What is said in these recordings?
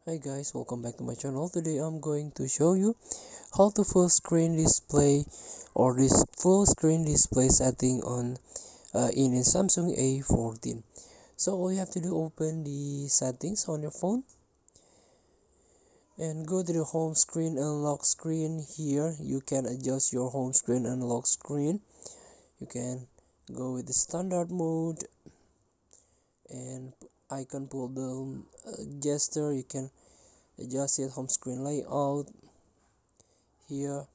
Hi guys, welcome back to my channel. Today I'm going to show you how to full screen display or this full screen display setting on in a Samsung A14. So all you have to do, open the settings on your phone and go to the home screen and lock screen. Here you can adjust your home screen and lock screen. You can go with the standard mode and icon pull down gesture. You can adjust it home screen layout here,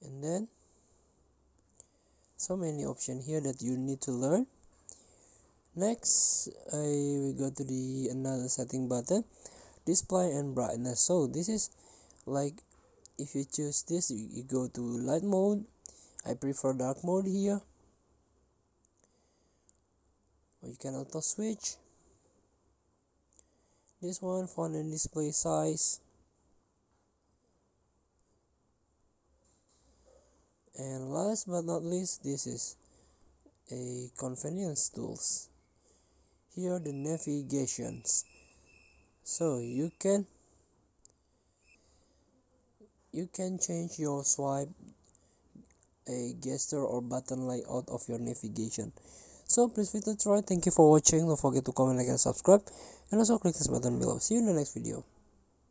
and then so many options here that you need to learn. Next, we go to the another setting button, display and brightness. So this is like, if you choose this, you go to light mode. I prefer dark mode here, or you can auto switch. This one, font and display size, and last but not least, this is a convenience tools. Here the navigations. So you can change your swipe, a gesture or button layout of your navigation. So please feel free to try. Thank you for watching. Don't forget to comment, like and subscribe, and also click this button below. See you in the next video.